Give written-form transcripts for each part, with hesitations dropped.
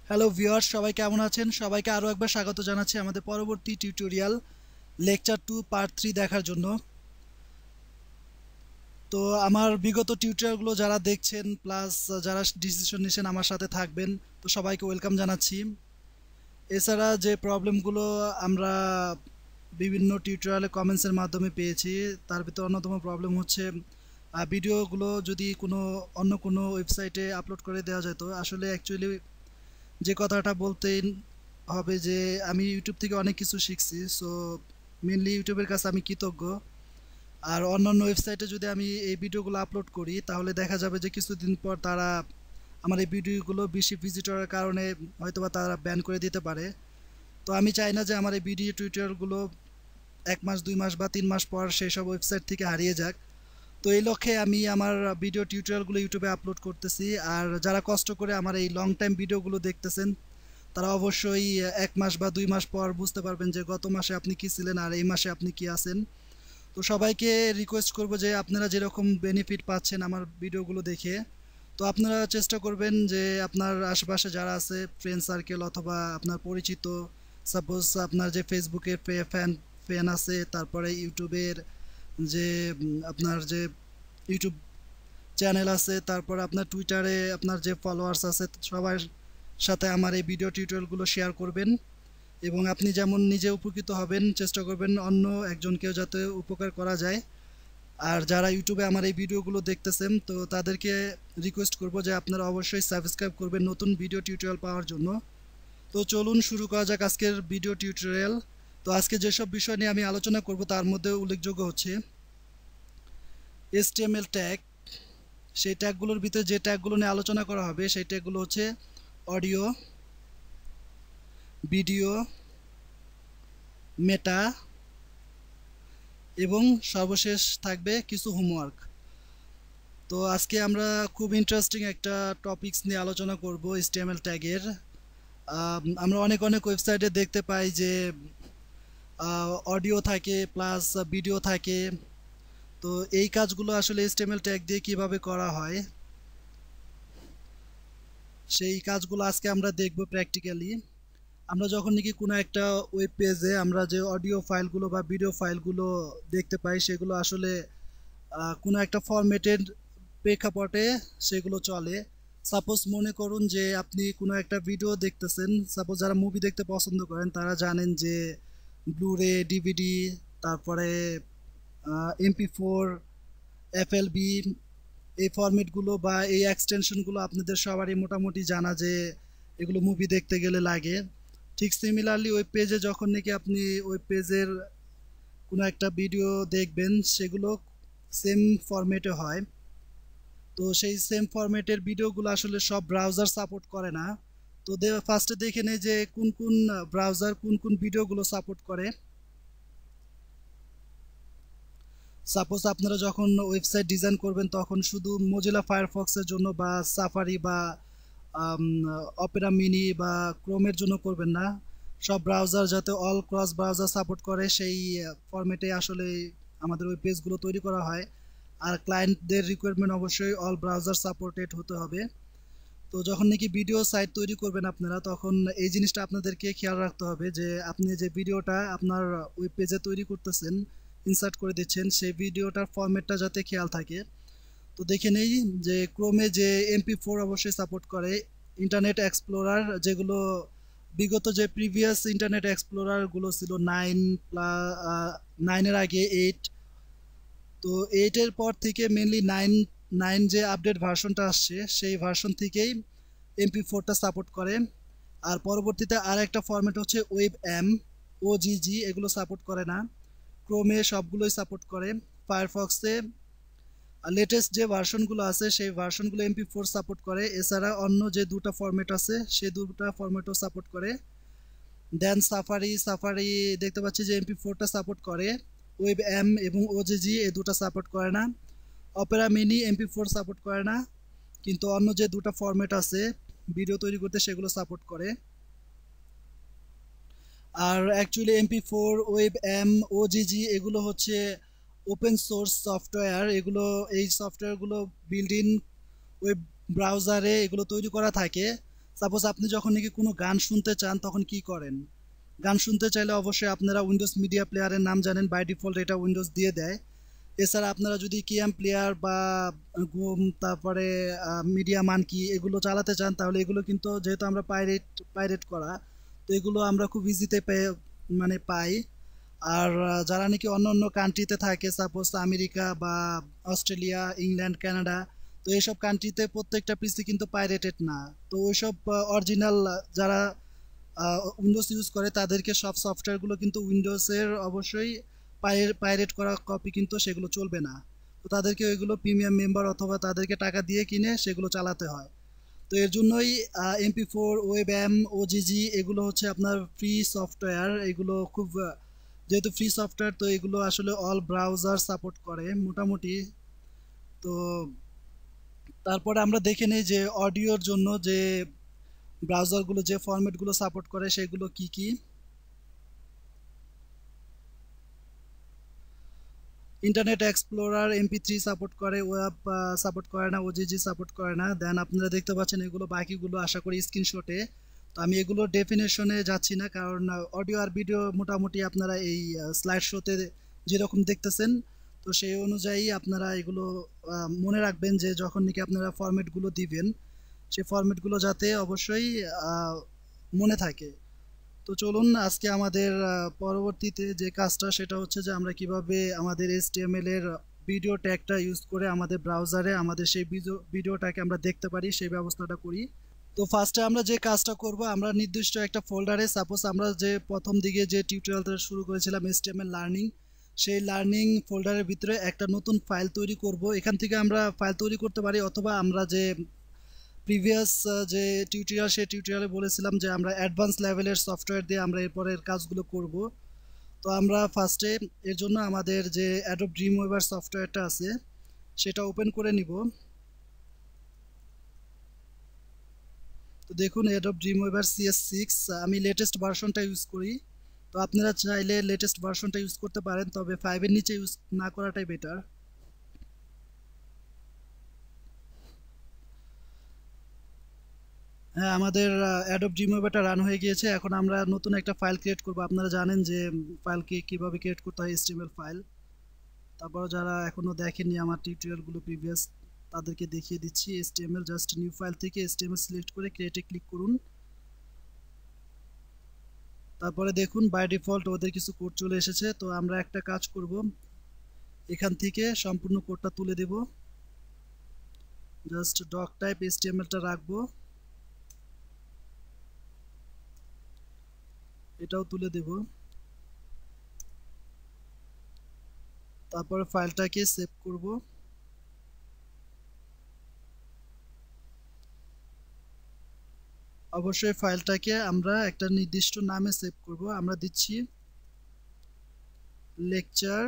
Hello viewers, সবাই কেমন আছেন? সবাইকে আরও একবার স্বাগত জানাচ্ছি আমাদের পরবর্তী টিউটোরিয়াল লেকচার 2 পার্ট 3 দেখার জন্য। তো আমার বিগত টিউটোরিয়ালগুলো যারা দেখছেন প্লাস যারা ডিসিশন নিয়েছেন আমার সাথে থাকবেন, তো সবাইকে ওয়েলকাম জানাচ্ছি। এছাড়া যে প্রবলেমগুলো আমরা বিভিন্ন টিউটোরিয়ালে কমেন্টসের মাধ্যমে পেয়েছি, তার ভিতরে অন্যতম প্রবলেম হচ্ছে ভিডিওগুলো যদি অন্য কোনো ওয়েবসাইটে আপলোড করে দেওয়া যেত। আসলে অ্যাকচুয়ালি যে কথাটা বলতেই হবে যে আমি ইউটিউব থেকে অনেক কিছু শিখছি, সো মেনলি ইউটিউবের কাছে আমি কৃতজ্ঞ। আর অন্যান্য ওয়েবসাইটে যদি আমি এই ভিডিওগুলো আপলোড করি তাহলে দেখা যাবে যে কিছুদিন পর তারা আমার এই ভিডিওগুলো বেশি ভিজিটরের কারণে হয়তোবা তারা ব্যান করে দিতে পারে। তো আমি চাই না যে আমার এই ভিডিও টিউটোরিয়ালগুলো 1 মাস 2 মাস বা 3 মাস পর সেই সব ওয়েবসাইট থেকে হারিয়ে যাক। তো এই লক্ষ্যে আমি আমার ভিডিও টিউটোরিয়ালগুলো ইউটিউবে আপলোড করতেছি। আর যারা কষ্ট করে আমার এই লং টাইম ভিডিওগুলো দেখতেছেন তারা অবশ্যই 1 মাস বা 2 মাস পর বুঝতে পারবেন যে গত মাসে আপনি কি ছিলেন আর এই মাসে আপনি কি আছেন। তো সবাইকে রিকোয়েস্ট করব যে আপনারা যেরকম বেনিফিট পাচ্ছেন আমার ভিডিওগুলো দেখে, তো আপনারা চেষ্টা করবেন যে আপনার আশেপাশে যারা আছে ফ্রেন্ড সার্কেল অথবা আপনার পরিচিত, সাপোজ আপনার যে ফেসবুকের ফ্যান আছে, তারপরে ইউটিউবের যে আপনার যে ইউটিউব চ্যানেল আছে, তারপর আপনার টুইটারে আপনার যে ফলোয়ার্স আছে, সবার সাথে আমার এই ভিডিও টিউটোরিয়ালগুলো শেয়ার করবেন। এবং আপনি যেমন নিজে উপকৃত হবেন, চেষ্টা করবেন অন্য একজনকেও যাতে উপকার করা যায়। আর যারা ইউটিউবে আমার এই ভিডিওগুলো দেখতেছেন, তো তাদেরকে রিকোয়েস্ট করব যে আপনারা অবশ্যই সাবস্ক্রাইব করবেন নতুন ভিডিও টিউটোরিয়াল পাওয়ার জন্য। তো চলুন শুরু করা যাক আজকের ভিডিও টিউটোরিয়াল। তো আজকে যেসব বিষয় নিয়ে আমি আলোচনা করব তার মধ্যে উল্লেখযোগ্য হচ্ছে HTML ট্যাগ। সেই ট্যাগগুলোর ভিতরে যে ট্যাগগুলো নিয়ে আলোচনা করা হবে সেই ট্যাগগুলো হচ্ছে অডিও, ভিডিও, মেটা এবং সর্বশেষ থাকবে কিছু হোমওয়ার্ক। তো আজকে আমরা খুব ইন্টারেস্টিং একটা টপিকস নিয়ে আলোচনা করব HTML ট্যাগের। আমরা অনেক ওয়েবসাইটে দেখতে পাই যে অডিও থাকে প্লাস ভিডিও থাকে। তো এই কাজগুলো আসলে HTML ট্যাগ দিয়ে কিভাবে করা হয় সেই কাজগুলো আজকে আমরা দেখব প্র্যাকটিক্যালি। আমরা যখন নাকি কোনো একটা ওয়েব পেজে আমরা যে অডিও ফাইলগুলো বা ভিডিও ফাইলগুলো দেখতে পাই সেগুলো আসলে কোনো একটা ফরম্যাটের প্রেক্ষাপটে সেগুলো চলে। সাপোজ মনে করুন যে আপনি কোনো একটা ভিডিও দেখতেছেন, সাপোজ যারা মুভি দেখতে পছন্দ করেন তারা জানেন যে ব্লুরে, ডিভিডি, তারপরে MP4, FLB, এই ফরম্যাটগুলো বা এই এক্সটেনশনগুলো আপনাদের সবারই মোটামুটি জানা যে এগুলো মুভি দেখতে গেলে লাগে। ঠিক সিমিলারলি ওয়েব পেজে যখন নাকি আপনি ওয়েব পেজের কোনো একটা ভিডিও দেখবেন সেগুলো সেম ফরম্যাটে হয়। তো সেই সেম ফরম্যাটের ভিডিওগুলো আসলে সব ব্রাউজার সাপোর্ট করে না। তো ফার্স্টে দেখে নেই যে কোন ব্রাউজার কোন ভিডিওগুলো সাপোর্ট করে। সাপোজ আপনারা যখন ওয়েবসাইট ডিজাইন করবেন তখন শুধু মোজিলা ফায়ারফক্সের জন্য বা সাফারি বা অপেরা মিনি বা ক্রোমের জন্য করবেন না। সব ব্রাউজার যাতে অল ক্রস ব্রাউজার সাপোর্ট করে সেই ফরম্যাটে আসলে আমাদের ওই পেজগুলো তৈরি করা হয়। আর ক্লায়েন্টদের রিকোয়ারমেন্ট অবশ্যই অল ব্রাউজার সাপোর্টেড হতে হবে। তো যখন নাকি ভিডিও সাইট তৈরি করবেন আপনারা, তখন এই জিনিসটা আপনাদেরকে খেয়াল রাখতে হবে যে আপনি যে ভিডিওটা আপনার ওয়েব পেজে তৈরি করতেছেন, ইনসার্ট করে দিচ্ছেন, সেই ভিডিওটার ফরম্যাটটা যাতে খেয়াল থাকে। তো দেখে নেই যে ক্রোমে যে MP4 অবশ্যই সাপোর্ট করে, ইন্টারনেট এক্সপ্লোরার যেগুলো বিগত যে প্রিভিয়াস ইন্টারনেট এক্সপ্লোরারগুলো ছিল 9 এর আগে 8, তো 8-এর পর থেকে মেনলি 9 যে আপডেট ভার্সনটা আসছে সেই ভার্সন থেকেই MP4টা সাপোর্ট করে। আর পরবর্তীতে আর একটা ফরম্যাট হচ্ছে ওয়েব OGG, এগুলো সাপোর্ট করে না। ক্রোমে সবগুলোই সাপোর্ট করে। ফায়ারফক্সে লেটেস্ট যে ভার্সনগুলো আছে সেই ভার্সনগুলো MP4 সাপোর্ট করে। এছাড়া অন্য যে দুটো ফরম্যাট আছে সেই দুটো ফরম্যাটও সাপোর্ট করে। দেন সাফারি দেখতে পাচ্ছি যে MP4টা সাপোর্ট করে, ওয়েব এবং OGG এই দুটো সাপোর্ট করে না। অপেরা মিনি MP4 সাপোর্ট করে না, কিন্তু অন্য যে দুটো ফরম্যাট আছে ভিডিও তৈরি করতে সেগুলো সাপোর্ট করে। আর অ্যাকচুয়ালি MP4, ওয়েব OGG এগুলো হচ্ছে ওপেন সোর্স সফটওয়্যার। এই সফটওয়্যারগুলো বিল্ড ইন ওয়েব ব্রাউজারে এগুলো তৈরি করা থাকে। সাপোজ আপনি যখন নাকি কোনো গান শুনতে চান তখন কি করেন? গান শুনতে চাইলে অবশ্যই আপনারা উইন্ডোজ মিডিয়া প্লেয়ারের নাম জানেন, বাই ডিফল্ট এটা উইন্ডোজ দিয়ে দেয়। এছাড়া আপনারা যদি কিয়াম প্লেয়ার বা গুম তারপরে মিডিয়া মানকি এগুলো চালাতে চান তাহলে এগুলো কিন্তু যেহেতু আমরা পাইরেট করা, তো এগুলো আমরা খুব ইজিতে মানে পাই। আর যারা নাকি অন্য অন্য কান্ট্রিতে থাকে, সাপোজ আমেরিকা বা অস্ট্রেলিয়া, ইংল্যান্ড, কানাডা, তো এইসব কান্ট্রিতে প্রত্যেকটা পিসি কিন্তু পাইরেটেড না। তো ওইসব অরিজিনাল যারা উইন্ডোজ ইউজ করে তাদেরকে সব সফটওয়্যারগুলো কিন্তু উইন্ডোজের অবশ্যই পাইরেট করা কপি কিন্তু সেগুলো চলবে না। তো তাদেরকে ওইগুলো প্রিমিয়াম মেম্বার অথবা তাদেরকে টাকা দিয়ে কিনে সেগুলো চালাতে হয়। তো এর জন্যই MP4, ওয়েবএম, ওজিজি এগুলো হচ্ছে আপনার ফ্রি সফটওয়্যার। এগুলো খুব যেহেতু ফ্রি সফটওয়্যার, তো এগুলো আসলে অল ব্রাউজার সাপোর্ট করে মোটামুটি। তো তারপরে আমরা দেখে নেই যে অডিওর জন্য যে ব্রাউজারগুলো যে ফরম্যাটগুলো সাপোর্ট করে সেগুলো কি কি। ইন্টারনেট এক্সপ্লোরার MP3 সাপোর্ট করে, ওয়েব সাপোর্ট করে না, ওজিজি সাপোর্ট করে না। দেন আপনারা দেখতে পাচ্ছেন এগুলো বাকিগুলো আশা করি স্ক্রিনশটে। তো আমি এগুলো ডেফিনেশনে যাচ্ছি না, কারণ অডিও আর ভিডিও মোটামুটি আপনারা এই স্লাইড শোতে যেরকম দেখতেছেন, তো সেই অনুযায়ী আপনারা এগুলো মনে রাখবেন যে যখন নাকি আপনারা ফরম্যাটগুলো দিবেন সেই ফরম্যাটগুলো যাতে অবশ্যই মনে থাকে। তো চলুন আজকে আমাদের পরবর্তীতে যে কাজটা সেটা হচ্ছে যে আমরা কিভাবে আমাদের HTML এর ভিডিও ট্যাগটা ইউজ করে আমাদের ব্রাউজারে আমাদের সেই ভিডিওটাকে আমরা দেখতে পারি সেই ব্যবস্থাটা করি। তো ফার্স্টে আমরা যে কাজটা করব, আমরা নির্দিষ্ট একটা ফোল্ডারে, সাপোজ আমরা যে প্রথম দিকে যে টিউটোরিয়ালটা শুরু করেছিলাম HTML লার্নিং, সেই লার্নিং ফোল্ডারের ভিতরে একটা নতুন ফাইল তৈরি করব। এখান থেকে আমরা ফাইল তৈরি করতে পারি, অথবা আমরা যে প্রিভিয়াস যে টিউটোরিয়াল সেই টিউটোরিয়ালে বলেছিলাম যে আমরা অ্যাডভান্স লেভেলের সফটওয়্যার দিয়ে আমরা এরপরের কাজগুলো করব। তো আমরা ফার্স্টে এর জন্য আমাদের যে অ্যাডোব ড্রিমওয়েভার সফটওয়্যারটা আছে সেটা ওপেন করে নিব। তো দেখুন অ্যাডোব ড্রিমওয়েভার CS6, আমি লেটেস্ট ভার্সনটা ইউজ করি। তো আপনারা চাইলে লেটেস্ট ভার্সনটা ইউজ করতে পারেন, তবে 5 এর নিচে ইউজ না করাটাই বেটার। হ্যাঁ, আমাদের অ্যাডোব ড্রিমওয়েভারটা রান হয়ে গিয়েছে। এখন আমরা নতুন একটা ফাইল ক্রিয়েট করব। আপনারা জানেন যে ফাইলকে কিভাবে ক্রিয়েট করতে হয়, HTML ফাইল। তারপর যারা এখনো দেখেননি আমার টিউটোরিয়ালগুলো প্রিভিয়াস, তাদেরকে দেখিয়ে দিচ্ছি। HTML জাস্ট নিউ ফাইল থেকে HTML সিলেক্ট করে ক্রিয়েটে ক্লিক করুন। তারপরে দেখুন বাই ডিফল্ট ওদের কিছু কোড চলে এসেছে। তো আমরা একটা কাজ করব, এখান থেকে সম্পূর্ণ কোডটা তুলে দেব। জাস্ট ডক টাইপ HTMLটা রাখবো, এটাও তুলে দেব। তারপরে ফাইলটাকে সেভ করব। অবশ্যই ফাইলটাকে আমরা একটা নির্দিষ্ট নামে সেভ করব। আমরা দিচ্ছি লেকচার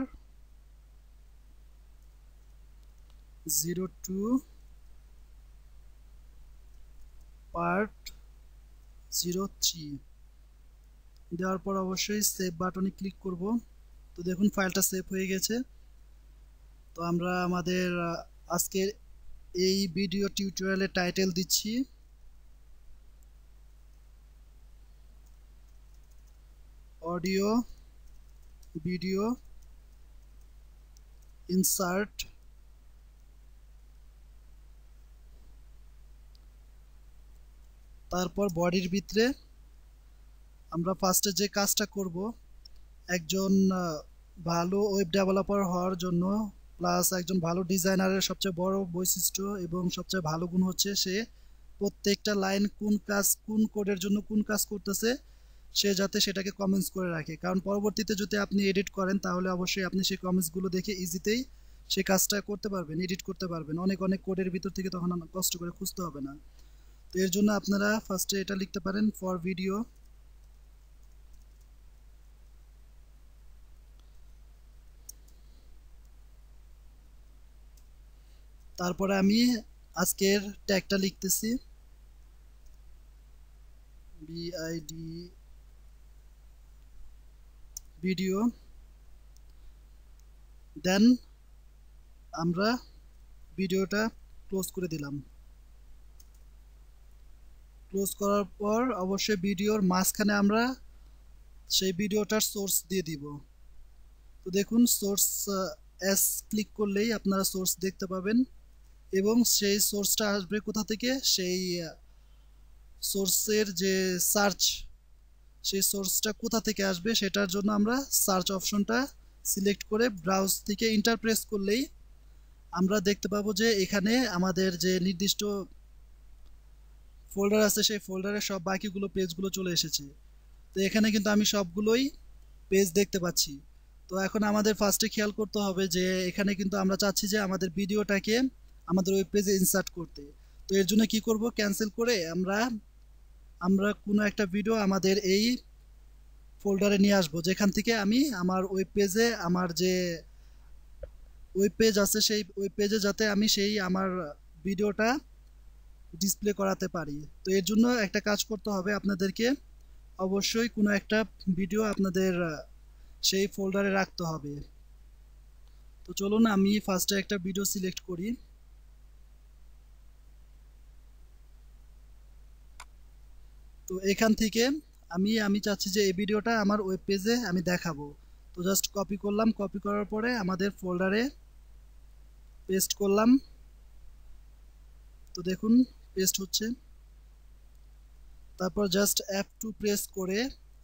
02 পার্ট 03 দেওয়ার পর অবশ্যই সেভ বাটনে ক্লিক করব। তো দেখুন ফাইলটা সেভ হয়ে গেছে। তো আমরা আমাদের আজকের এই ভিডিও টিউটোরিয়ালের টাইটেল দিচ্ছি অডিও ভিডিও ইনসার্ট। তারপর বডির ভিতরে আমরা ফার্স্টে যে কাজটা করব, একজন ভালো ওয়েব ডেভেলপার হওয়ার জন্য প্লাস একজন ভালো ডিজাইনারের সবচেয়ে বড় বৈশিষ্ট্য এবং সবচেয়ে ভালো গুণ হচ্ছে সে প্রত্যেকটা লাইন কোন কাজ, কোন কোডের জন্য কোন কাজ করতেছে সে যাতে সেটাকে কমেন্টস করে রাখে। কারণ পরবর্তীতে যদি আপনি এডিট করেন তাহলে অবশ্যই আপনি সেই কমেন্টসগুলো দেখে ইজিতেই সেই কাজটা করতে পারবেন, এডিট করতে পারবেন। অনেক অনেক কোডের ভিতর থেকে তখন কষ্ট করে খুঁজতে হবে না। তো এর জন্য আপনারা ফার্স্টে এটা লিখতে পারেন ফর ভিডিও। তারপরে আমি আজকের ট্যাগটা লিখতেছি বিআইডি ভিডিও। দেন আমরা ভিডিওটা ক্লোজ করে দিলাম। ক্লোজ করার পর অবশ্যই ভিডিওর মাঝখানে আমরা সেই ভিডিওটার সোর্স দিয়ে দিব। তো দেখুন সোর্স এস ক্লিক করলেই আপনারা সোর্স দেখতে পাবেন এবং সেই সোর্সটা আসবে কোথা থেকে, সেই সোর্সের যে সার্চ, সেই সোর্সটা কোথা থেকে আসবে সেটার জন্য আমরা সার্চ অপশনটা সিলেক্ট করে ব্রাউজ থেকে ইন্টারপ্রেস করলেই আমরা দেখতে পাবো যে এখানে আমাদের যে নির্দিষ্ট ফোল্ডার আছে সেই ফোল্ডারে সব বাকিগুলো পেজগুলো চলে এসেছে। তো এখানে কিন্তু আমি সবগুলোই পেজ দেখতে পাচ্ছি। তো এখন আমাদের ফার্স্টে খেয়াল করতে হবে যে এখানে কিন্তু আমরা চাচ্ছি যে আমাদের ভিডিওটাকে আমাদের ওয়েব পেজে ইনসার্ট করতে। তো এর জন্য কি করব, ক্যান্সেল করে আমরা কোনো একটা ভিডিও আমাদের এই ফোল্ডারে নিয়ে আসবো, যেখান থেকে আমি আমার ওয়েব পেজে আমার যে ওয়েব পেজ আছে সেই ওয়েব পেজে যাতে আমি সেই আমার ভিডিওটা ডিসপ্লে করাতে পারি। তো এর জন্য একটা কাজ করতে হবে, আপনাদেরকে অবশ্যই কোনো একটা ভিডিও আপনাদের সেই ফোল্ডারে রাখতে হবে। তো চলুন আমি ফার্স্টে একটা ভিডিও সিলেক্ট করি। তো এখান থেকে আমি চাচ্ছি যে এই ভিডিওটা আমার ওয়েব পেজে আমি দেখাবো। তো জাস্ট কপি করলাম, কপি করার পরে আমাদের ফোল্ডারে পেস্ট করলাম। তো দেখুন পেস্ট হচ্ছে। তারপর জাস্ট F2 প্রেস করে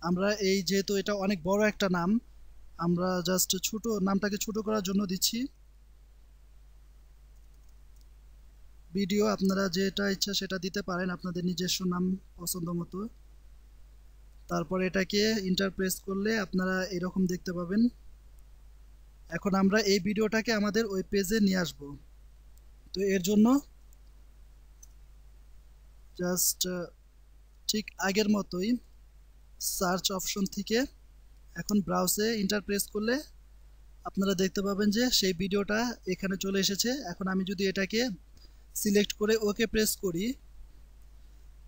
আমরা এই, যেহেতু এটা অনেক বড় একটা নাম, আমরা জাস্ট নামটাকে ছোট করার জন্য দিচ্ছি ভিডিও। আপনারা যেটা ইচ্ছা সেটা দিতে পারেন, আপনাদের নিজস্ব নাম পছন্দ মতো। তারপর এটাকে ইন্টার প্রেস করলে আপনারা এরকম দেখতে পাবেন। এখন আমরা এই ভিডিওটাকে আমাদের ওয়েব পেজে নিয়ে আসব। তো এর জন্য জাস্ট ঠিক আগের মতোই সার্চ অপশন থেকে এখন ব্রাউজে ইন্টার প্রেস করলে আপনারা দেখতে পাবেন যে সেই ভিডিওটা এখানে চলে এসেছে। এখন আমি যদি এটাকে সিলেক্ট করে ওকে প্রেস করি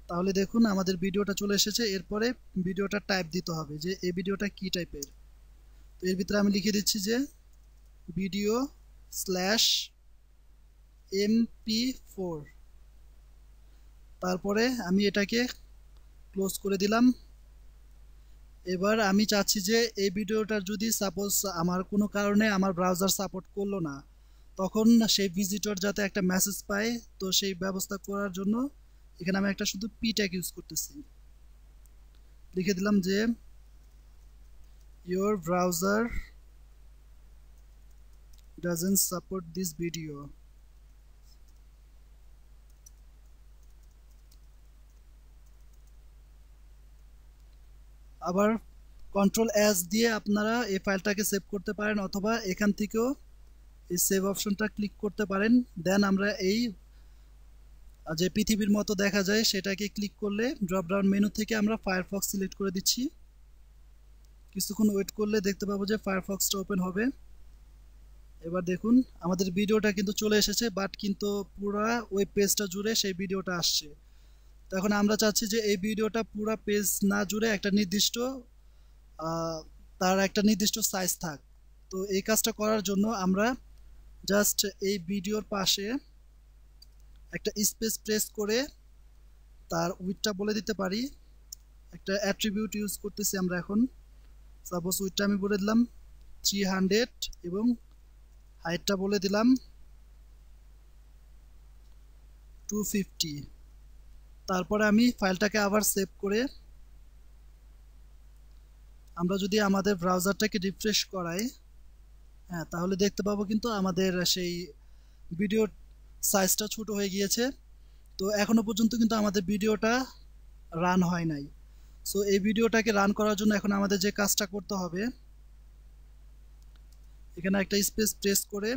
তাহলে দেখুন আমাদের ভিডিওটা চলে এসেছে। এরপরে ভিডিওটা টাইপ দিতে হবে যে এই ভিডিওটা কি টাইপের। তো এর ভিতরে আমি লিখে দিচ্ছি যে ভিডিও স্ল্যাশ MP4। তারপরে আমি এটাকে ক্লোজ করে দিলাম। এবার আমি চাচ্ছি যে এই ভিডিওটার যদি সাপোজ আমার কোনো কারণে আমার ব্রাউজার সাপোর্ট করলো না, তখন সেই ভিজিটর যাতে একটা মেসেজ পায়, তো সেই ব্যবস্থা করার জন্য এখানে আমি একটা শুধু পি ট্যাগ ইউজ করতেছি। লিখে দিলাম যে your browser doesn't support this video। আবার Ctrl+S দিয়ে আপনারা এই ফাইলটাকে সেভ করতে পারেন, অথবা এখান থেকেও এই সেভ অপশনটা ক্লিক করতে পারেন। দেন আমরা এই যে পৃথিবীর মতো দেখা যায় সেটাকে ক্লিক করলে ড্রপ ডাউন মেনু থেকে আমরা ফায়ারফক্স সিলেক্ট করে দিচ্ছি। কিছুক্ষণ ওয়েট করলে দেখতে পাবো যে ফায়ারফক্সটা ওপেন হবে। এবার দেখুন আমাদের ভিডিওটা কিন্তু চলে এসেছে, বাট কিন্তু পুরো ওয়েব পেজটা জুড়ে সেই ভিডিওটা আসছে। তো এখন আমরা চাচ্ছি যে এই ভিডিওটা পুরো পেজ না জুড়ে একটা নির্দিষ্ট তার একটা নির্দিষ্ট সাইজ থাক। তো এই কাজটা করার জন্য আমরা জাস্ট এই ভিডিওর পাশে একটা স্পেস প্রেস করে তার উইডথটা বলে দিতে পারি। একটা অ্যাট্রিবিউট ইউজ করতেছি আমরা এখন। সাপোজ উইডথটা আমি বলে দিলাম 300 এবং হাইটটা বলে দিলাম 250। তারপরে আমি ফাইলটাকে আবার সেভ করে আমরা যদি আমাদের ব্রাউজারটাকে রিফ্রেশ করাই, হ্যাঁ, তাহলে দেখতে পাবো কিন্তু আমাদের সেই ভিডিওর সাইজটা ছোট হয়ে গিয়েছে। তো এখনো পর্যন্ত কিন্তু আমাদের ভিডিওটা রান হয় নাই। সো এই ভিডিওটাকে রান করার জন্য এখন আমাদের যে কাজটা করতে হবে, এখানে একটা স্পেস প্রেস করে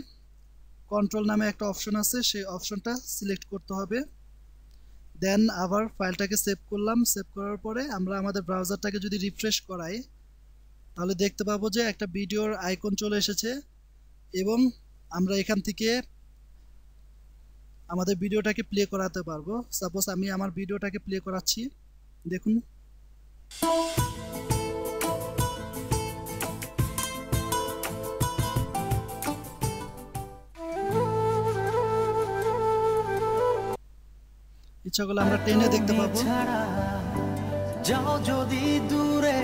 কন্ট্রোল নামে একটা অপশন আছে, সেই অপশনটা সিলেক্ট করতে হবে। দেন আবার ফাইলটাকে সেভ করলাম। সেভ করার পরে আমরা আমাদের ব্রাউজারটাকে যদি রিফ্রেশ করাই তাহলে দেখতে পাবো যে একটা ভিডিওর আইকন চলে এসেছে এবং আমরা এখান থেকে আমাদের ভিডিওটাকে প্লে করাতে পারবো। সাপোজ আমি আমার ভিডিওটাকে প্লে করাচ্ছি, দেখুন। ইচ্ছা করলে আমরা টেনে দেখতে পাবো। যাও যদি দূরে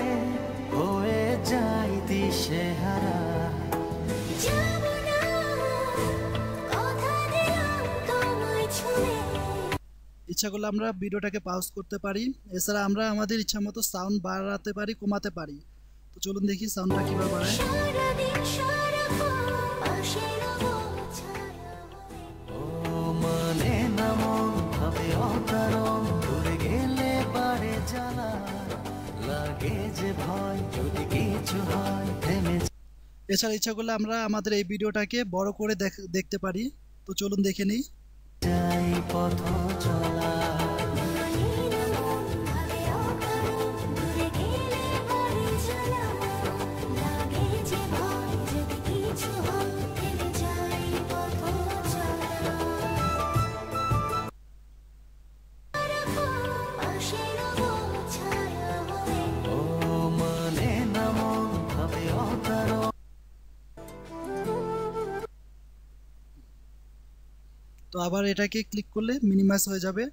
হয়ে যাই দিশেহারা, ইচ্ছা করলে আমরা ভিডিওটাকে পাউজ করতে পারি। এছাড়া আমরা আমাদের ইচ্ছা মতো সাউন্ড বাড়াতে পারি, কমাতে পারি। তো চলুন দেখি সাউন্ডটা কিভাবে বাড়ায়। এছাড়া ইচ্ছা করলে আমরা আমাদের এই ভিডিওটাকে বড় করে দেখতে পারি। তো চলুন দেখে নিই। পথ চলা তো আবার এটাকে ক্লিক করলে মিনিমাইজ হয়ে যাবে।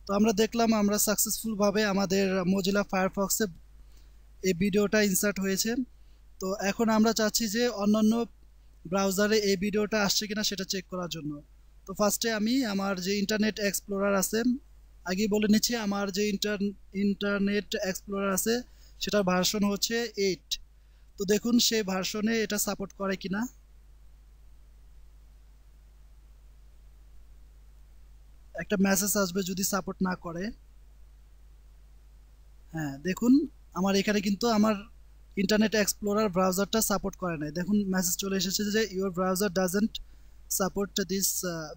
তো আমরা দেখলাম আমরা সাকসেসফুল ভাবে আমাদের মজিলা ফায়ারফক্সে এই ভিডিওটা ইনসার্ট হয়েছে। তো এখন আমরা চাচ্ছি যে অন্যান্য ব্রাউজারে এই ভিডিওটা আসছে কিনা সেটা চেক করার জন্য। তো ফার্স্টে আমি আমার যে ইন্টারনেট এক্সপ্লোরার আছে, আগেই বলে নিচ্ছি আমার যে ইন্টারনেট এক্সপ্লোরার আছে সেটার ভার্সন হচ্ছে 8। তো দেখুন সেই ভার্সনে এটা সাপোর্ট করে কিনা। একটা মেসেজ আসবে যদি সাপোর্ট না করে। হ্যাঁ দেখুন আমার এখানে কিন্তু আমার ইন্টারনেট এক্সপ্লোরার ব্রাউজারটা সাপোর্ট করে নাই। দেখুন মেসেজ চলে এসেছে যে your browser doesn't support this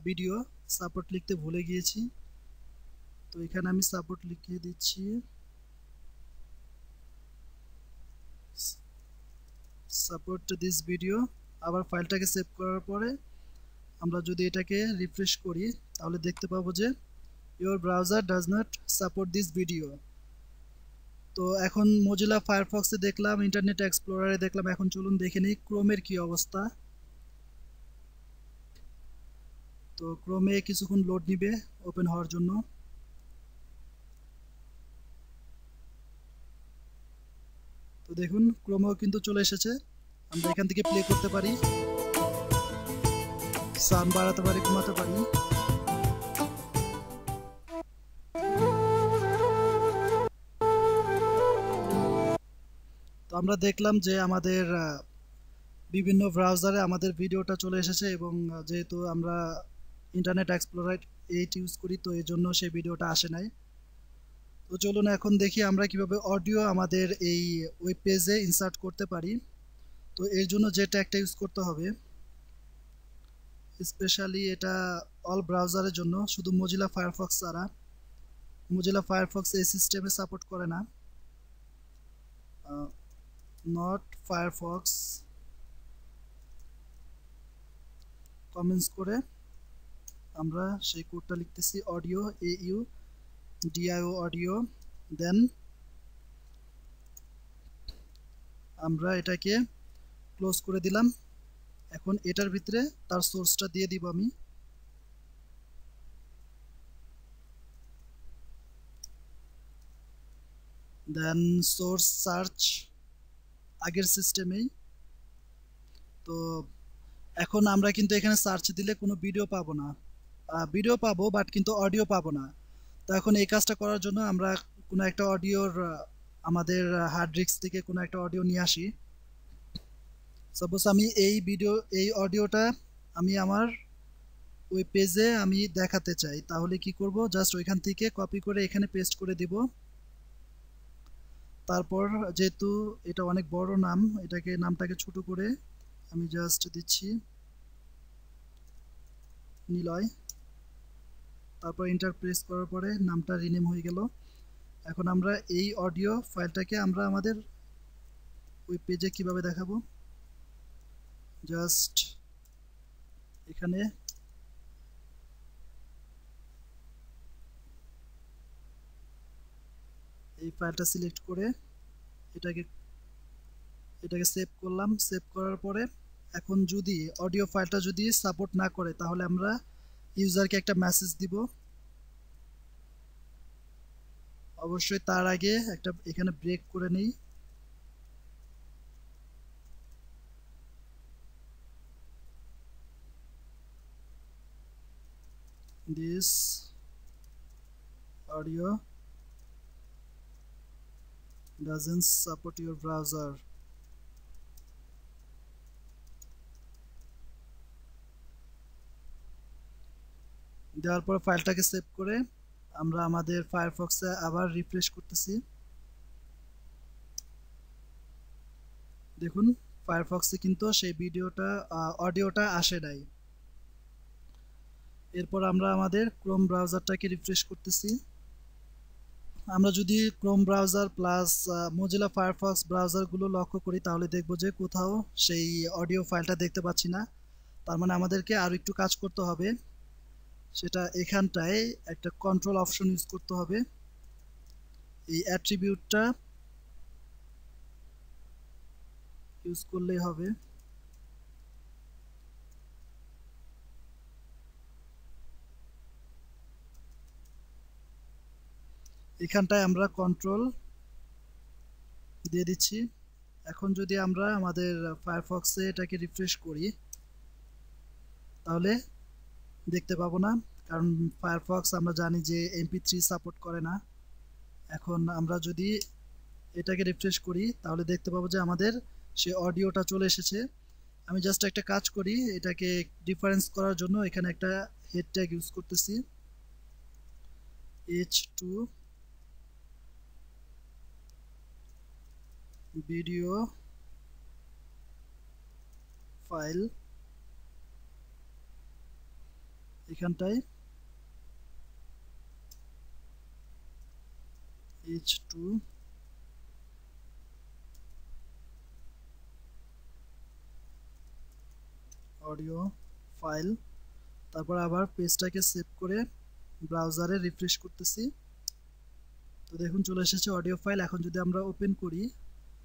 video. Support লিখতে ভুলে গিয়েছি, তো এখানে আমি সাপোর্ট লিখে দিচ্ছি। Support this video. আবার ফাইলটাকে সেভ করার পরে আমরা যদি এটাকে রিফ্রেশ করি তাহলে দেখতে পাবো যে your browser does not support this video. তো এখন মজিলা ফায়ারফক্সে দেখলাম, ইন্টারনেট এক্সপ্লোরারে দেখলাম, এখন চলুন দেখে নিই ক্রোমের কি অবস্থা। তো ক্রোমে কিছুক্ষণ লোড নিবে ওপেন হওয়ার জন্য। তো দেখুন ক্রোমেও কিন্তু চলে এসেছে। আমরা এখান থেকে প্লে করতে পারি, সাউন্ড বাড়াতে পারি, কমাতে পারি। তো আমরা দেখলাম যে আমাদের বিভিন্ন ব্রাউজারে আমাদের ভিডিওটা চলে এসেছে এবং যেহেতু আমরা ইন্টারনেট এক্সপ্লোরার 8 ইউজ করি তো এই জন্য সেই ভিডিওটা আসে নাই। তো চলুন এখন দেখি আমরা কিভাবে অডিও আমাদের এই ওয়েব পেজে ইনসার্ট করতে পারি। তো এর জন্য যে ট্যাগটা ইউজ করতে হবে, স্পেশালি এটা অল ব্রাউজারের জন্য, শুধু মজিলা ফায়ারফক্স ছাড়া। মজিলা ফায়ারফক্স এই সিস্টেমে সাপোর্ট করে না। নট ফায়ারফক্স কমেন্টস করে আমরা সেই কোডটা লিখতেছি অডিও AU DIO অডিও। দেন আমরা এটাকে ক্লোজ করে দিলাম। এখন এটার ভিতরে তার সোর্সটা দিয়ে দিব আমি। দেন সোর্স সার্চ আগের সিস্টেমেই। তো এখন আমরা কিন্তু এখানে সার্চ দিলে কোনো ভিডিও পাবো না, ভিডিও পাবো বাট কিন্তু অডিও পাবো না। তো এখন এই কাজটা করার জন্য আমরা কোনো একটা অডিওর আমাদের হার্ড ডিস্ক থেকে কোনো একটা অডিও নিয়ে আসি। সাপোজ আমি এই অডিওটা আমি আমার ওই পেজে আমি দেখাতে চাই, তাহলে কি করব, জাস্ট ওইখান থেকে কপি করে এখানে পেস্ট করে দিব। তারপর যেহেতু এটা অনেক বড় নাম, নামটাকে ছোট করে আমি জাস্ট দিচ্ছি নিলয়। তারপর এন্টার প্রেস করার পরে নামটা রিনেম হয়ে গেল। এখন আমরা এই অডিও ফাইলটাকে আমরা আমাদের ওই পেজে কিভাবে দেখাবো, জাস্ট এখানে এই ফাইলটা সিলেক্ট করে এটাকে সেভ করলাম। সেভ করার পরে এখন যদি অডিও ফাইলটা যদি সাপোর্ট না করে তাহলে আমরা ইউজারকে একটা মেসেজ দিব অবশ্যই তার আগে একটা এখানে ব্রেক করে নেই। This audio doesn't support your browser। দেওয়ার পর ফাইলটাকে সেভ করে আমরা আমাদের ফায়ারফক্সে আবার রিফ্রেশ করতেছি। দেখুন ফায়ারফক্সে কিন্তু সেই অডিওটা আসে নাই। এরপর আমরা আমাদের ক্রোম ব্রাউজারটাকে রিফ্রেশ করতেছি। আমরা যদি Chrome browser plus Mozilla Firefox ব্রাউজারগুলো লক্ষ্য করি তাহলে দেখব যে কোথাও সেই অডিও ফাইলটা দেখতে পাচ্ছি না। তার মানে আমাদেরকে আরও একটু কাজ করতে হবে। সেটা এখানটায় একটা কন্ট্রোল অপশন ইউজ করতে হবে। এই অ্যাট্রিবিউটটা ইউজ করলেই হবে। এখানটায় আমরা কন্ট্রোল দিয়ে দিচ্ছি। এখন যদি আমরা আমাদের ফায়ারফক্সে এটাকে রিফ্রেশ করি তাহলে দেখতে পাবো না, কারণ ফায়ারফক্স আমরা জানি যে MP3 সাপোর্ট করে না। এখন আমরা যদি এটাকে রিফ্রেশ করি তাহলে দেখতে পাবো যে আমাদের সে অডিওটা চলে এসেছে। আমি জাস্ট একটা কাজ করি, এটাকে ডিফারেন্স করার জন্য এখানে একটা হেড ট্যাগ ইউজ করতেছি, H2 ভিডিও ফাইল। এখানটায় H2 অডিও ফাইল, তারপর আবার পেজটাকে সেভ করে ব্রাউজারে রিফ্রেশ করতেছি। তো দেখুন চলে এসেছে অডিও ফাইল। এখন যদি আমরা ওপেন করি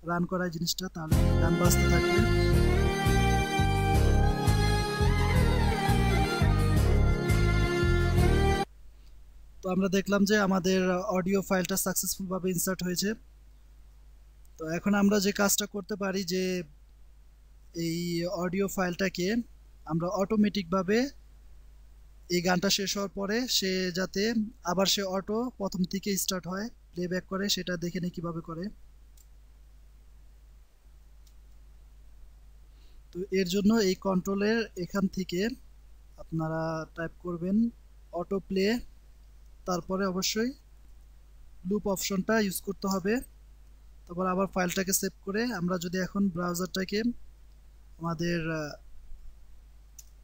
রান করার জিনিসটা তাহলে গান বাজতে থাকবে। তো আমরা দেখলাম যে আমাদের অডিও ফাইলটা সাকসেসফুলভাবে ইনসার্ট হয়েছে। তো এখন আমরা যে কাজটা করতে পারি যে এই অডিও ফাইলটাকে আমরা অটোমেটিকভাবে এই গানটা শেষ হওয়ার পরে সে যাতে আবার সে প্রথম থেকে স্টার্ট হয় প্লেব্যাক করে, সেটা দেখে নিই কিভাবে করে। তো এর জন্য এই কন্ট্রোলের এখান থেকে আপনারা টাইপ করবেন অটো প্লে, তারপরে অবশ্যই লুপ অপশনটা ইউজ করতে হবে। তারপর আবার ফাইলটাকে সেভ করে আমরা যদি এখন ব্রাউজারটাকে আমাদের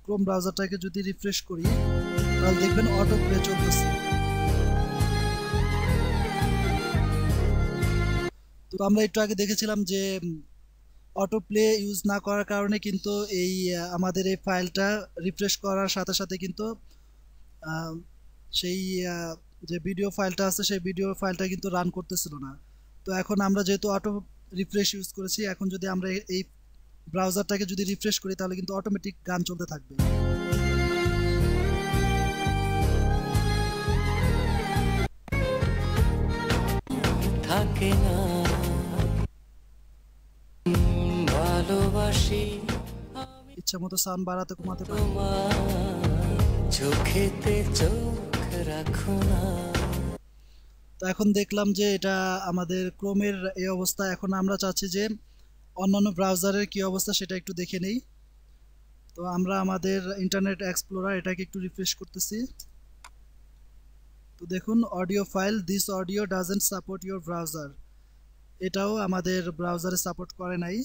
ক্রোম ব্রাউজারটাকে যদি রিফ্রেশ করি তাহলে দেখবেন অটো প্লে চলতেছে। তো আমরা একটু আগে দেখেছিলাম যে অটো প্লে ইউজ না করার কারণে কিন্তু এই আমাদের এই ফাইলটা রিফ্রেশ করার সাথে সাথে কিন্তু সেই যে ভিডিও ফাইলটা আছে সেই ভিডিও ফাইলটা কিন্তু রান করতেছিল না। তো এখন আমরা যেহেতু অটো রিফ্রেশ ইউজ করেছি, এখন যদি আমরা এই ব্রাউজারটাকে যদি রিফ্রেশ করি তাহলে কিন্তু অটোমেটিক গান চলতে থাকবে। থাকে না ভালোবাসি ইচ্ছা মতো সাউন্ড বাড়াতে কমাতে পারি। তোমার চোখেতে চোখ রাখো না। তো এখন দেখলাম যে এটা আমাদের ক্রোমের এই অবস্থা। এখন আমরা চাচ্ছি যে অন্যান্য ব্রাউজারের কি অবস্থা সেটা একটু দেখে নেই। তো আমরা আমাদের ইন্টারনেট এক্সপ্লোরার এটাকে একটু রিফ্রেশ করতেছি। তো দেখুন audio file this audio doesn't support your browser, এটাও আমাদের ব্রাউজারে সাপোর্ট করে নাই।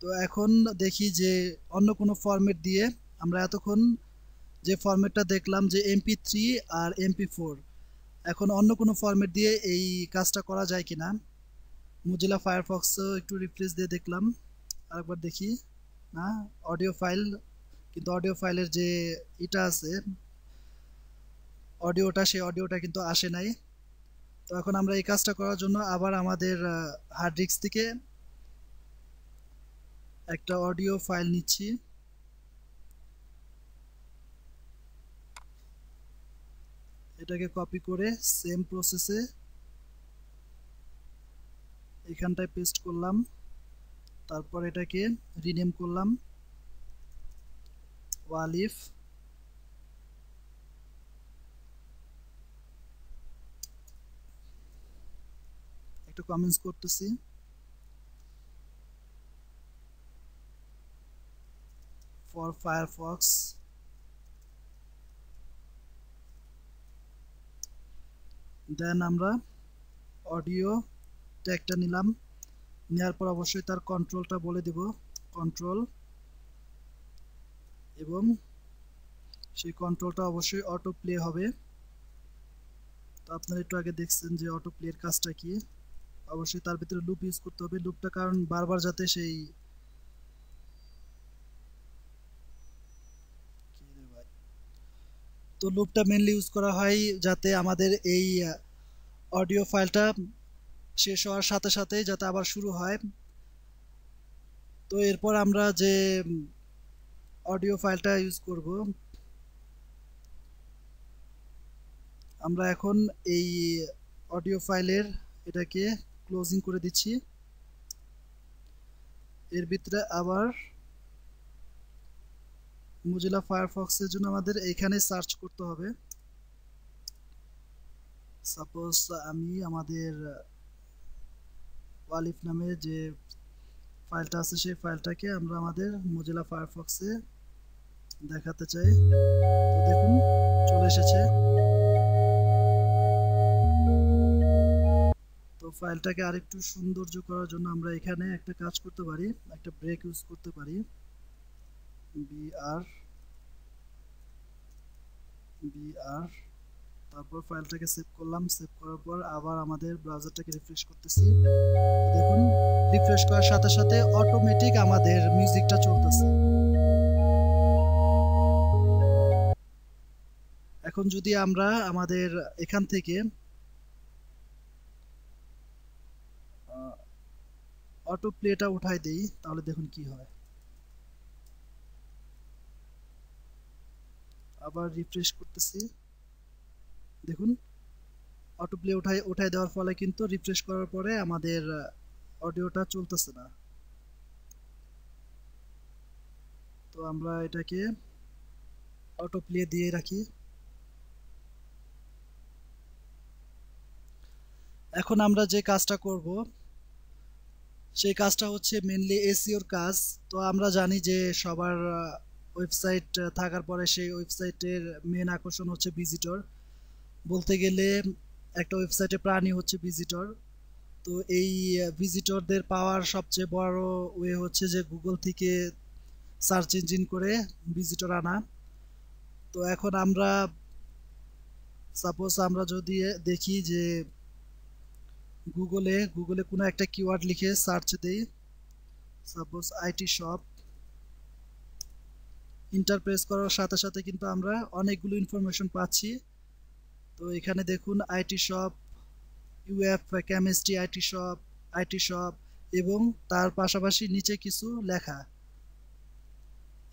তো এখন দেখি যে অন্য কোনো ফরম্যাট দিয়ে আমরা এতক্ষণ যে ফরম্যাটটা দেখলাম যে MP3 আর MP4, এখন অন্য কোনো ফরম্যাট দিয়ে এই কাজটা করা যায় কিনা। মোজিলা ফায়ারফক্সও একটু রিফ্রেশ দিয়ে দেখলাম, আরেকবার দেখি। না, অডিও ফাইল, কিন্তু অডিও ফাইলের যে এটা আছে অডিওটা, সেই অডিওটা কিন্তু আসে নাই। তো এখন আমরা এই কাজটা করার জন্য আবার আমাদের হার্ড ডিস্ক থেকে একটা অডিও ফাইল নিচ্ছি। এটাকে কপি করে সেম প্রসেসে এখানটায় পেস্ট করলাম, তারপর এটাকে রিনেম করলাম ওয়ালিফ। একটু কমেন্টস করতেছি। ফর ফায়ারফক্স, দেন আমরা অডিও ট্যাগটা নিলাম, নেওয়ার পর অবশ্যই তার কন্ট্রোলটা বলে দিব, কন্ট্রোল, এবং সেই কন্ট্রোলটা অবশ্যই অটো প্লে হবে। তো আপনারা একটু আগে দেখছেন যে অটো প্লের কাজটা কি। অবশ্যই তার ভিতরে লুপ ইউজ করতে হবে, লুপটা কারণ বারবার যাতে সেই তো লুপটা মেনলি ইউজ করা হয় যাতে আমাদের এই অডিও ফাইলটা শেষ হওয়ার সাথে সাথে যাতে আবার শুরু হয়। তো এরপর আমরা যে অডিও ফাইলটা ইউজ করব, আমরা এখন এই অডিও ফাইলের এটাকে ক্লোজিং করে দিচ্ছি। এর ভিতরে আবার মোজিলা ফায়ারফক্সের জন্য আমাদের এইখানে সার্চ করতে হবে। সাপোজ আমি আমাদের ওয়ালিফ নামে যে ফাইলটা আছে সেই ফাইলটাকে আমরা আমাদের মোজিলা ফায়ারফক্সে দেখাতে চাই। তো দেখুন চলে এসেছে। তো ফাইলটাকে আরেকটু সৌন্দর্য করার জন্য আমরা এখানে একটা কাজ করতে পারি, একটা ব্রেক ইউজ করতে পারি, বিআর, তারপর ফাইলটাকে সেভ করলাম। সেভ করার পর আবার আমাদের ব্রাউজারটাকে রিফ্রেশ করতেছি। দেখুন রিফ্রেশ করার সাথে সাথে অটোমেটিক আমাদের মিউজিকটা চলতেছে। এখন যদি আমরা আমাদের এখান থেকে অটো প্লেটা উঠাই দেই তাহলে দেখুন কি হয়। আবার রিফ্রেশ করতেছি, দেখুন অটো প্লে উঠাই দেওয়ার ফলে কিন্তু রিফ্রেশ করার পরে আমাদের অডিওটা চলতেছে না। তো আমরা এটাকে অটো প্লে দিয়ে রাখি। এখন আমরা যে কাজটা করব সেই কাজটা হচ্ছে মেনলি এসইওর কাজ। তো আমরা জানি যে সবার ওয়েবসাইট থাকার পরে সেই ওয়েবসাইটের মেন আকর্ষণ হচ্ছে ভিজিটর। বলতে গেলে একটা ওয়েবসাইটে প্রাণী হচ্ছে ভিজিটর। তো এই ভিজিটরদের পাওয়ার সবচেয়ে বড় ওয়ে হচ্ছে যে গুগল থেকে সার্চ ইঞ্জিন করে ভিজিটর আনা। তো এখন আমরা সাপোজ আমরা যদি দেখি যে গুগলে কোনো একটা কিওয়ার্ড লিখে সার্চ দেই, suppose IT shop, inter press করার সাথে সাথে কিন্তু আমরা অনেকগুলো ইনফরমেশন পাচ্ছি। তো এখানে দেখুন IT shop, UF chemistry IT shop এবং তার পাশাপাশি নিচে কিছু লেখা।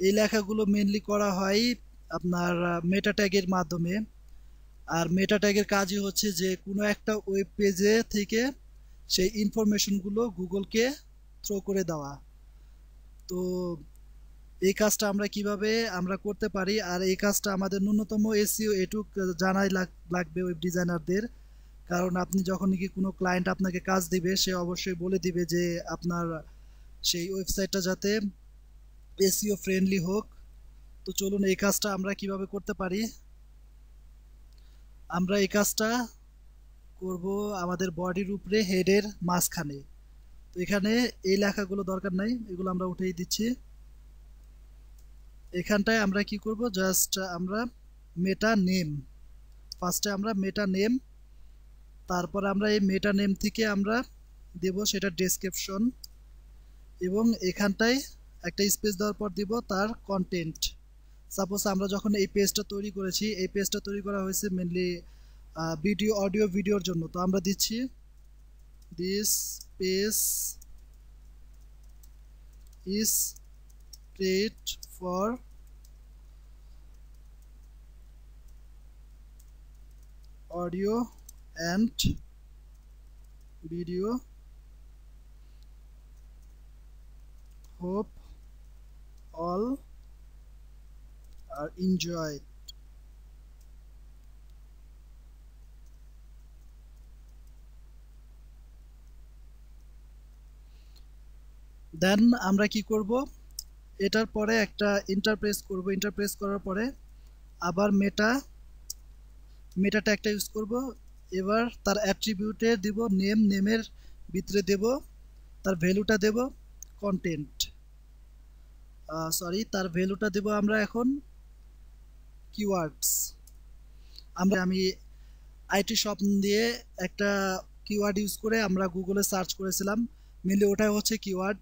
এই লেখাগুলো মেনলি করা হয় আপনার মেটা ট্যাগের মাধ্যমে। আর মেটা ট্যাগের কাজই হচ্ছে যে কোনো একটা ওয়েব পেজে থেকে সেই ইনফরমেশনগুলো গুগলকে থ্রো করে দেওয়া। তো এই কাজটা আমরা কিভাবে আমরা করতে পারি, আর এই কাজটা আমাদের ন্যূনতম এসইও এটুক জানাই লাগবে ওয়েব ডিজাইনারদের। কারণ আপনি যখন নাকি কোনো ক্লায়েন্ট আপনাকে কাজ দিবে সে অবশ্যই বলে দিবে যে আপনার সেই ওয়েবসাইটটা যাতে এসইও ফ্রেন্ডলি হোক। তো চলুন এই কাজটা আমরা কিভাবে করতে পারি। আমরা এই কাজটা করব আমাদের বডির উপরে হেডের মাঝখানে। তো এখানে এই লেখাগুলো দরকার নাই, এগুলো আমরা উঠিয়ে দিচ্ছি। এখানটায় আমরা কি করব, জাস্ট আমরা মেটা নেম, ফার্স্টে আমরা মেটা নেম, তারপর আমরা এই মেটা নেম থেকে আমরা দেব সেটা ডেসক্রিপশন, এবং এখানটায় একটা স্পেস দেওয়ার পর দিব তার কন্টেন্ট। সাপোজ আমরা যখন এই পেজটা তৈরি করেছি, এই পেজটা তৈরি করা হয়েছে মেনলি অডিও ভিডিওর জন্য। তো আমরা দিচ্ছি this page is create for audio and video hope all are enjoy. Then আমরা কি করব, এটার পরে একটা ইন্টারপ্রেস করব। ইন্টারপ্রেস করার পরে আবার মেটা ট্যাগটা ইউজ করব। এবার তার অ্যাট্রিবিউটে দিব নেম, নেমের ভিতরে দেব তার ভ্যালুটা দেব কন্টেন্ট, সরি তার ভ্যালুটা দেব আমরা এখন কিওয়ার্ডস। আমি আইটি শপ দিয়ে একটা কিওয়ার্ড ইউজ করে আমরা গুগলে সার্চ করেছিলাম, মেনলি ওটাই হচ্ছে কিওয়ার্ড।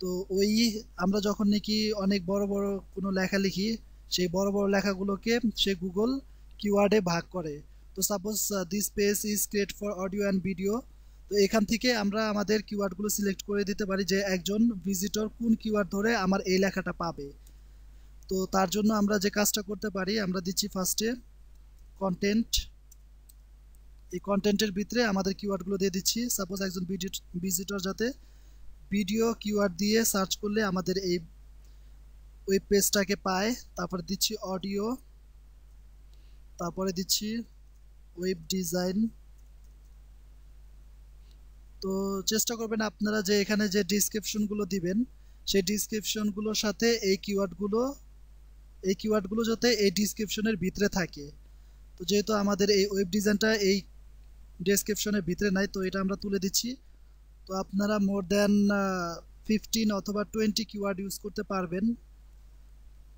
তো ওই আমরা যখন নাকি অনেক বড় বড় কোনো লেখা লিখি, সেই বড় বড় লেখাগুলোকে সে গুগল কিওয়ার্ডে ভাগ করে। তো suppose this page is create for audio and video, তো এখান থেকে আমরা আমাদের কিওয়ার্ডগুলো সিলেক্ট করে দিতে পারি যে একজন ভিজিটর কোন কিওয়ার্ড ধরে আমার এই লেখাটা পাবে। তো তার জন্য আমরা যে কাজটা করতে পারি, আমরা দিচ্ছি ফার্স্টে কন্টেন্ট। এই কন্টেন্টের ভিতরে আমাদের কিওয়ার্ডগুলো দিয়ে দিচ্ছি। সাপোজ একজন ভিজিটর যাতে ভিডিও কিওয়ার্ড দিয়ে সার্চ করলে আমাদের এই ওয়েব পেজটাকে পায়। তারপরে দিচ্ছি অডিও, তারপরে দিচ্ছি ওয়েব ডিজাইন। তো চেষ্টা করবেন আপনারা যে এখানে যে ডিসক্রিপশনগুলো দিবেন সেই ডিসক্রিপশনগুলোর সাথে এই কিওয়ার্ডগুলো যাতে এই ডিসক্রিপশনের ভিতরে থাকে। তো যেহেতু আমাদের এই ওয়েব ডিজাইনটা এই ডেসক্রিপশনের ভিতরে নাই, তো এটা আমরা তুলে দিচ্ছি। তো আপনারা মোর দ্যান 15 অথবা 20 কিওয়ার্ড ইউজ করতে পারবেন।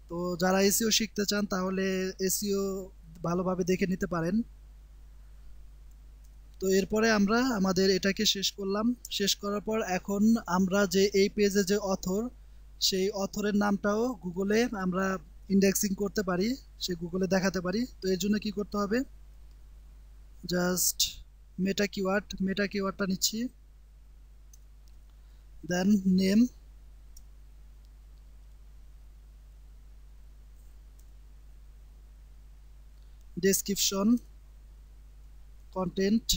তো যারা এসইও শিখতে চান তাহলে এসইও ভালোভাবে দেখে নিতে পারেন। তো এরপরে আমরা আমাদের এটাকে শেষ করলাম। শেষ করার পর এখন আমরা যে এই পেজে যে অথর, সেই অথরের নামটাও গুগলে আমরা ইন্ডেক্সিং করতে পারি, সে গুগলে দেখাতে পারি। তো এর জন্য কি করতে হবে, জাস্ট মেটা কিওয়ার্ডটা নিচ্ছি, দেন নেম, ডেসক্রিপশন, কন্টেন্ট।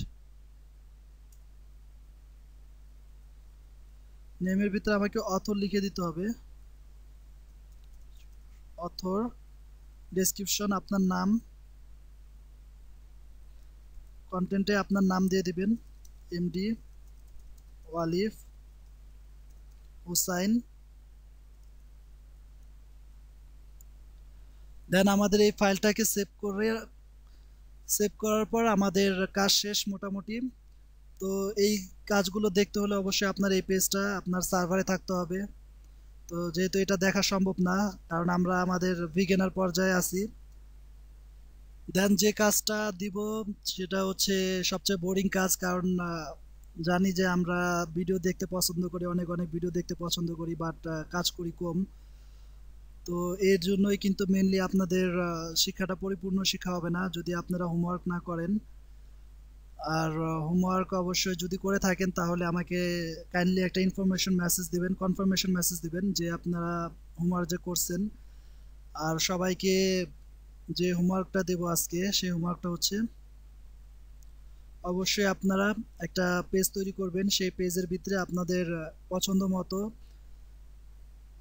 নেমের ভিতরে আমাকে অথর লিখে দিতে হবে, অথর। ডেসক্রিপশন আপনার নাম, কন্টেন্টে আপনার নাম দিয়ে দিবেন এমডি ওয়ালিফ হুসাইন। দেন আমাদের এই ফাইলটাকে সেভ করার পর আমাদের কাজ শেষ মোটামুটি। তো এই কাজগুলো দেখতে হলে অবশ্যই আপনার এই পেজটা আপনার সার্ভারে থাকতে হবে। তো যেহেতু এটা দেখা সম্ভব না, কারণ আমরা আমাদের বিগিনার পর্যায়ে আছি। দেন যে কাজটা দিব সেটা হচ্ছে সবচেয়ে বোরিং কাজ, কারণ জানি যে আমরা ভিডিও দেখতে পছন্দ করি, অনেক ভিডিও দেখতে পছন্দ করি, বাট কাজ করি কম। তো এর জন্যই কিন্তু মেনলি আপনাদের শিক্ষাটা পরিপূর্ণ শিক্ষা হবে না যদি আপনারা হোমওয়ার্ক না করেন। আর হোমওয়ার্ক অবশ্যই যদি করে থাকেন তাহলে আমাকে কাইন্ডলি একটা কনফার্মেশন মেসেজ দিবেন যে আপনারা হোমওয়ার্ক যে করছেন। আর সবাইকে যে হোমওয়ার্কটা দেব আজকে, সেই হোমওয়ার্কটা হচ্ছে অবশ্যই আপনারা একটা পেজ তৈরি করবেন। সেই পেজের ভিতরে আপনাদের পছন্দ মতো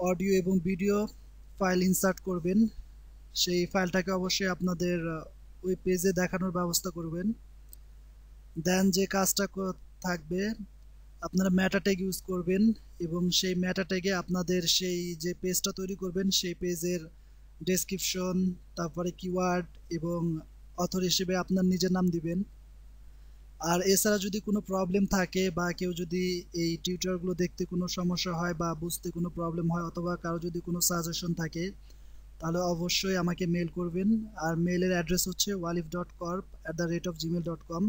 অডিও এবং ভিডিও ফাইল ইনসার্ট করবেন। সেই ফাইলটাকে অবশ্যই আপনাদের ওই পেজে দেখানোর ব্যবস্থা করবেন। দেন যে কাজটা থাকবে, আপনারা মেটা ট্যাগ ইউজ করবেন এবং সেই মেটা ট্যাগে আপনাদের সেই যে পেজটা তৈরি করবেন সেই পেজের ডেসক্রিপশন, তারপরে কিওয়ার্ড এবং অথর হিসেবে আপনার নিজের নাম দিবেন। আর এছাড়া যদি কোনো প্রবলেম থাকে বা কেউ যদি এই টিউটোরিয়ালগুলো দেখতে কোনো সমস্যা হয় বা বুঝতে কোনো প্রবলেম হয় অথবা কারো যদি কোনো সাজেশন থাকে তাহলে অবশ্যই আমাকে মেল করবেন। আর মেলের অ্যাড্রেস হচ্ছে walif.corp@gmail.com।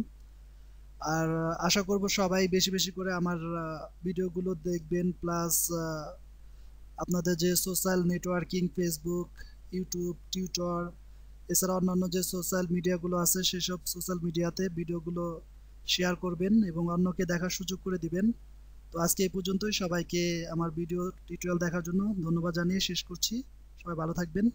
আর আশা করব সবাই বেশি বেশি করে আমার ভিডিওগুলো দেখবেন, প্লাস আপনাদের যে social networking Facebook, YouTube, Twitter, এছাড়া অন্যান্য যে সোশ্যাল মিডিয়াগুলো আছে সেসব সোশ্যাল মিডিয়াতে ভিডিওগুলো শেয়ার করবেন এবং অন্যকে দেখার সুযোগ করে দিবেন। তো আজকে এই পর্যন্তই। সবাইকে আমার ভিডিও টিউটোরিয়াল দেখার জন্য ধন্যবাদ জানিয়ে শেষ করছি। সবাই ভালো থাকবেন।